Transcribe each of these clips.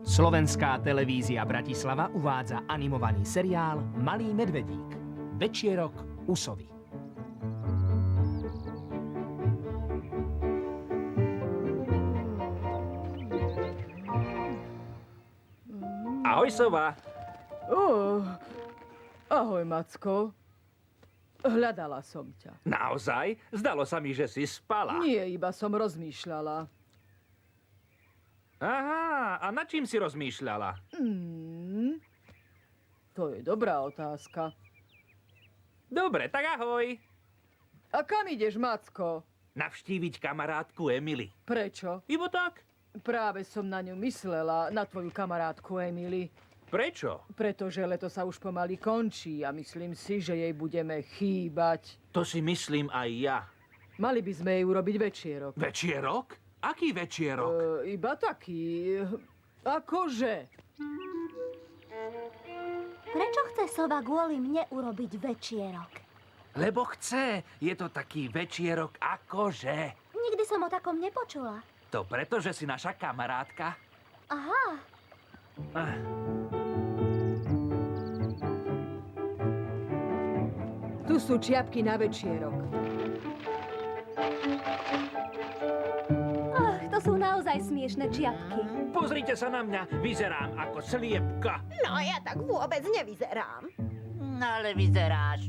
Slovenská televízia Bratislava uvádza animovaný seriál Malý medvedík. Večierok u sovy. Ahoj, sova. Ahoj, Macko. Hľadala som ťa. Naozaj? Zdalo sa mi, že si spala. Nie, iba som rozmýšľala. Aha, a nad čím si rozmýšľala? To je dobrá otázka. Dobre, tak ahoj. A kam ideš, Macko? Navštíviť kamarátku Emily. Prečo? Ibo tak? Práve som na ňu myslela, na tvoju kamarátku Emily. Prečo? Pretože leto sa už pomaly končí a myslím si, že jej budeme chýbať. To si myslím aj ja. Mali by sme jej urobiť večierok. Večierok? Aký večierok? Iba taký... Akože? Prečo chce sova kvôli mne urobiť večierok? Lebo chce. Je to taký večierok akože. Nikdy som o takom nepočula. To preto, že si naša kamarátka? Aha, Tu sú čiapky na večierok. to sú naozaj smiešne čiapky. Pozrite sa na mňa. Vyzerám ako sliepka. No, ja tak vôbec nevyzerám. No ale vyzeráš.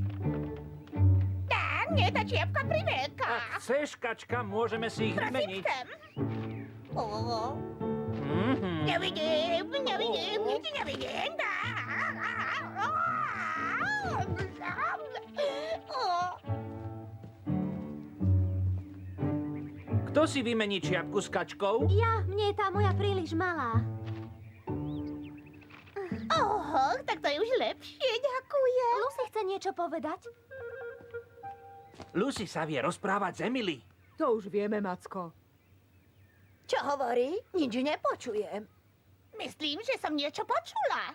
Tá, mne tá čiapka priveľká. Ak chceš, kačka, môžeme si ich vymeniť. Chcem. Ó, Mhm. nevidím, nič nevidím. Kto si vymení čiapku s kačkou? Ja, mne je tá moja príliš malá. Oho, tak to je už lepšie, ďakujem. Lucy chce niečo povedať? Lucy sa vie rozprávať s Emily. To už vieme, Macko. Čo hovorí? Nič nepočujem. Myslím, že som niečo počula.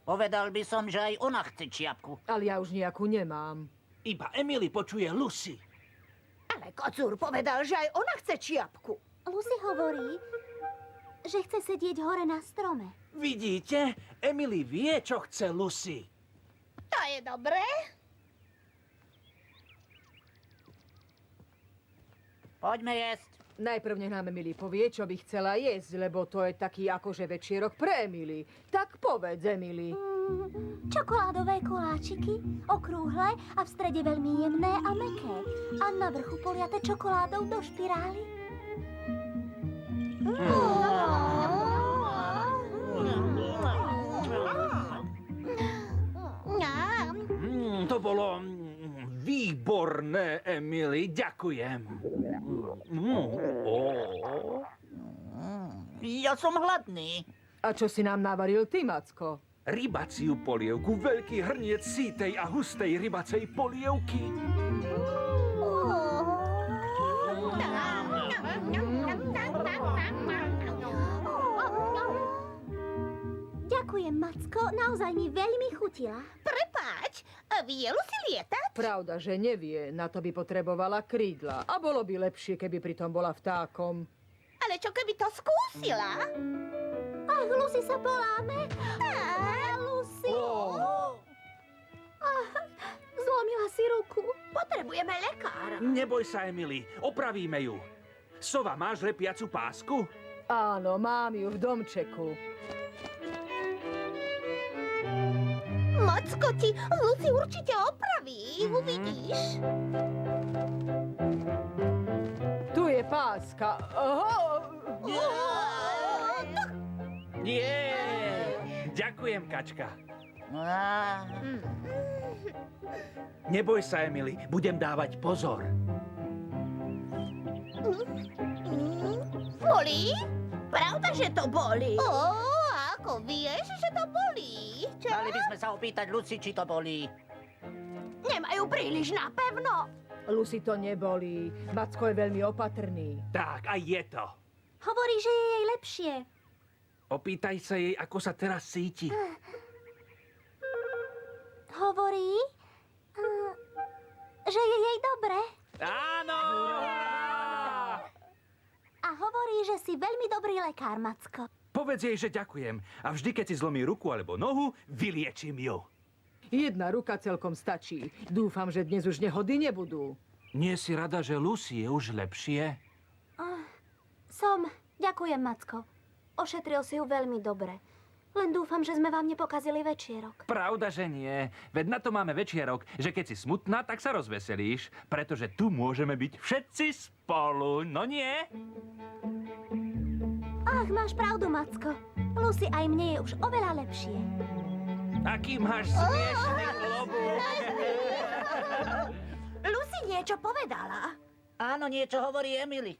Povedal by som, že aj ona chce čiapku. Ale ja už nejakú nemám. Iba Emily počuje Lucy. Ale kocúr povedal, že aj ona chce čiapku. Lucy hovorí, že chce sedieť hore na strome. Vidíte? Emily vie, čo chce Lucy. To je dobré. Poďme jesť. Najprv nech nám Emily povie, čo by chcela jesť, lebo to je taký akože večierok pre Emily. Tak povedz, Emily. Čokoládové koláčiky, okrúhle a v strede veľmi jemné a mäkké. A na vrchu poliate čokoládou do špirály. To bolo výborné, Emily. Ďakujem. Ja som hladný. A čo si nám navaril ty, Macko? Rybaciu polievku, veľký hrniec sítej a hustej rybacej polievky. Ďakujem, Macko, naozaj mi veľmi chutila. Prepáč, vie Lucy lietať? Pravda, že nevie, na to by potrebovala krídla. A bolo by lepšie, keby pritom bola vtákom. Ale čo keby to skúsila? Ach, Lucy sa poláme. Lucy. Zlomila si ruku. Potrebujeme lekára. Neboj sa, Emily. Opravíme ju. Sova, máš lepiacu pásku? Áno, mám ju v domčeku. Macko ti Lucy určite opraví, uvidíš. Tu je páska. Nie! Ďakujem, kačka. Neboj sa, Emily. Budem dávať pozor. Bolí? Pravda, že to bolí? Ó, ako vieš, že to bolí? Čo? Mali by sme sa opýtať Lucy, či to bolí. Nemajú príliš napevno. Lucy to nebolí. Macko je veľmi opatrný. Tak, aj je to. Hovorí, že je jej lepšie. Opýtaj sa jej, ako sa teraz cíti. Hovorí, že je jej dobre. Áno! A hovorí, že si veľmi dobrý lekár, Macko. Povedz jej, že ďakujem. A vždy, keď si zlomí ruku alebo nohu, vyliečím ju. Jedna ruka celkom stačí. Dúfam, že dnes už nehody nebudú. Nie si rada, že Lucy je už lepšie? Som. Ďakujem, Macko. Ošetril si ju veľmi dobre. Len dúfam, že sme vám nepokazili večierok. Pravda, že nie. Veď na to máme večierok, že keď si smutná, tak sa rozveselíš. Pretože tu môžeme byť všetci spolu, no nie? Ach, máš pravdu, Macko. Lucy aj mne je už oveľa lepšie. Aký máš smiešný klobúk. Lucy niečo povedala. Áno, niečo hovorí Emily.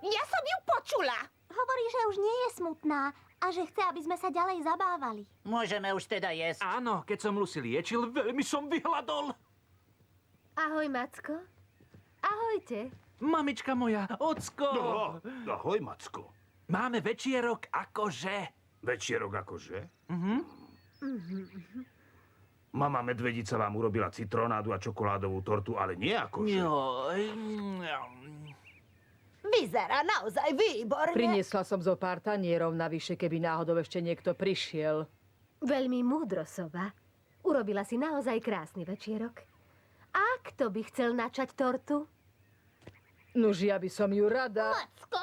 Ja som ju počula. Hovorí, že už nie je smutná a že chce, aby sme sa ďalej zabávali. Môžeme už teda jesť. Áno, keď som Lucy liečil, veľmi som vyhladol. Ahoj, Macko. Ahojte. Mamička moja, ocko. Ahoj, Macko. Máme večierok akože. Večierok akože? Mama medvedica vám urobila citronádu a čokoládovú tortu, ale nie akože. Joj. Vyzerá naozaj výborne. Priniesla som zo pár tanierov navyše, keby náhodou ešte niekto prišiel. Veľmi múdro, sova. Urobila si naozaj krásny večierok. A kto by chcel načať tortu? Nuž, ja by som ju rada... Macko?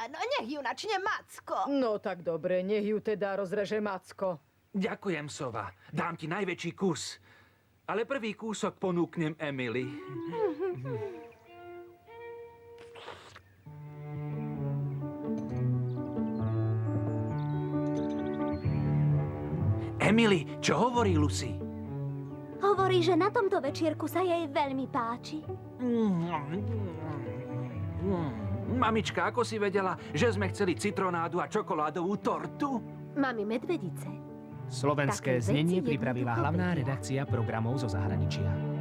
Áno, nech ju načne Macko. No tak dobre, nech ju teda rozreže Macko. Ďakujem, sova. Dám ti najväčší kus. Ale prvý kúsok ponúknem Emily. Emily, čo hovorí Lucy? Hovorí, že na tomto večierku sa jej veľmi páči. Mamička, ako si vedela, že sme chceli citronádu a čokoládovú tortu? Mami medvedice. Slovenské Také veci znenie jednoducho pripravila hlavná vedia. redakcia programov zo zahraničia.